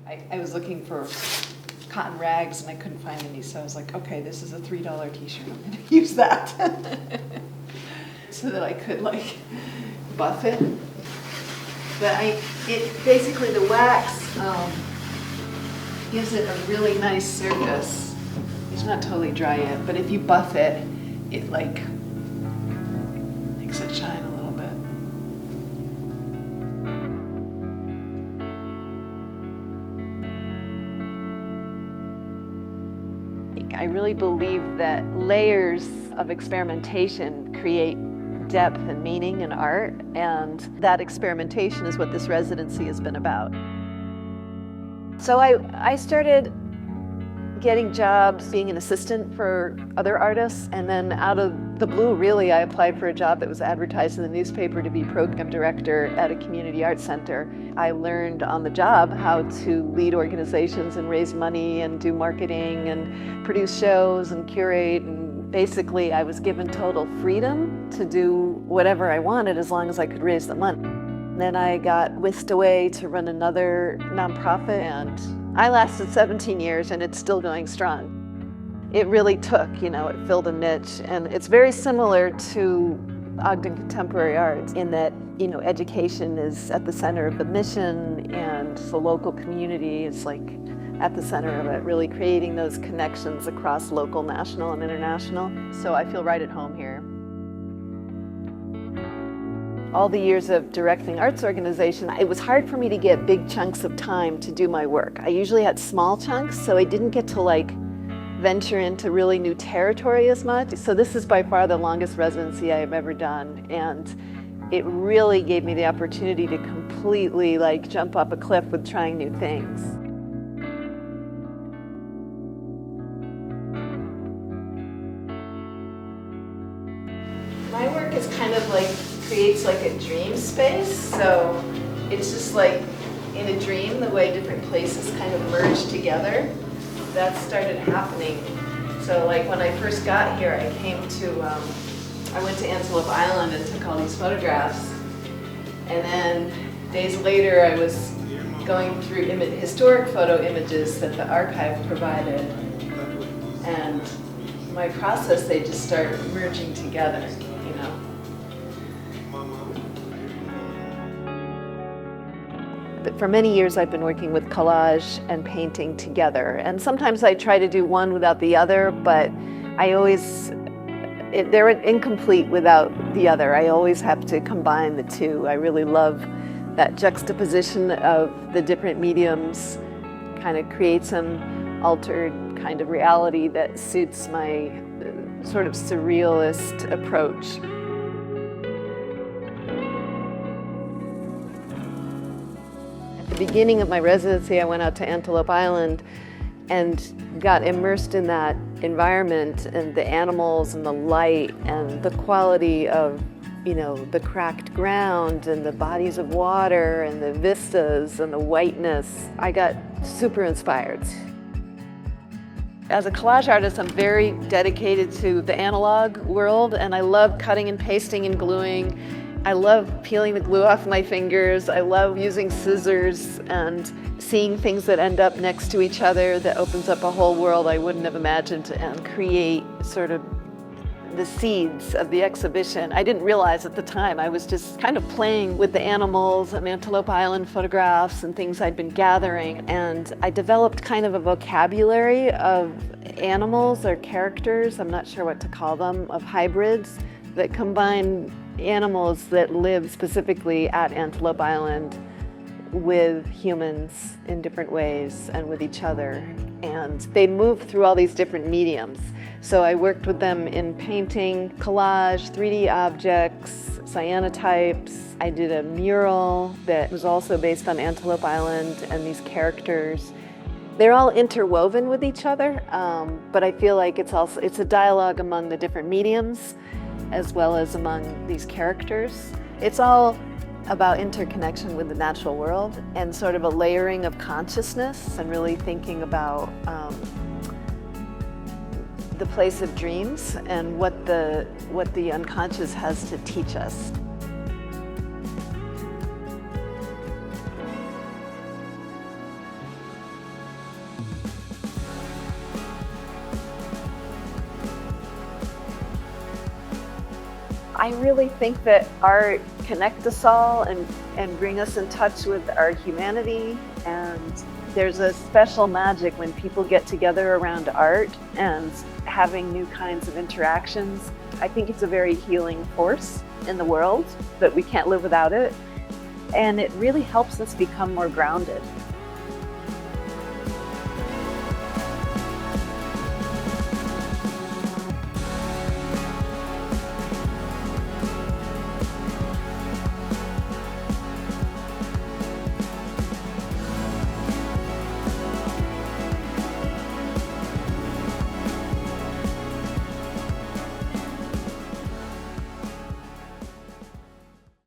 I was looking for cotton rags and I couldn't find any, so I was like, okay, this is a $3 t-shirt, I'm gonna use that. So that I could like buff it. But basically the wax gives it a really nice surface. It's not totally dry yet, but if you buff it, it like makes it shine a little bit. I really believe that layers of experimentation create depth and meaning in art, and that experimentation is what this residency has been about. So I started getting jobs being an assistant for other artists, and then out of the blue, really, I applied for a job that was advertised in the newspaper to be program director at a community arts center. I learned on the job how to lead organizations and raise money and do marketing and produce shows and curate, and basically I was given total freedom to do whatever I wanted as long as I could raise the money. Then I got whisked away to run another nonprofit, and I lasted 17 years and it's still going strong. It really took, it filled a niche, and it's very similar to Ogden Contemporary Arts in that, education is at the center of the mission, and the local community is like at the center of it, really creating those connections across local, national, and international. So I feel right at home here. All the years of directing arts organization, it was hard for me to get big chunks of time to do my work. I usually had small chunks, so I didn't get to venture into really new territory as much. So this is by far the longest residency I've ever done, and it really gave me the opportunity to completely jump up a cliff with trying new things. My work is kind of creates a dream space, so it's just in a dream, the way different places kind of merge together. That started happening. So when I first got here, I went to Antelope Island and took all these photographs, and then days later I was going through historic photo images that the archive provided, and my process, they just start merging together. For many years I've been working with collage and painting together, and sometimes I try to do one without the other, but they're incomplete without the other. I always have to combine the two. I really love that juxtaposition of the different mediums, kind of create some altered kind of reality that suits my sort of surrealist approach. Beginning of my residency, I went out to Antelope Island and got immersed in that environment and the animals and the light and the quality of, the cracked ground and the bodies of water and the vistas and the whiteness. I got super inspired. As a collage artist, I'm very dedicated to the analog world, and I love cutting and pasting and gluing. I love peeling the glue off my fingers. I love using scissors and seeing things that end up next to each other that opens up a whole world I wouldn't have imagined, and create sort of the seeds of the exhibition. I didn't realize at the time, I was just kind of playing with the animals and Antelope Island photographs and things I'd been gathering, and I developed kind of a vocabulary of animals or characters, I'm not sure what to call them, of hybrids that combine animals that live specifically at Antelope Island with humans in different ways and with each other. And they move through all these different mediums. So I worked with them in painting, collage, 3D objects, cyanotypes. I did a mural that was also based on Antelope Island and these characters. They're all interwoven with each other, but I feel like it's a dialogue among the different mediums as well as among these characters. It's all about interconnection with the natural world and sort of a layering of consciousness, and really thinking about the place of dreams and what the unconscious has to teach us. I really think that art connects us all and bring us in touch with our humanity. And there's a special magic when people get together around art and having new kinds of interactions. I think it's a very healing force in the world, but we can't live without it. And it really helps us become more grounded.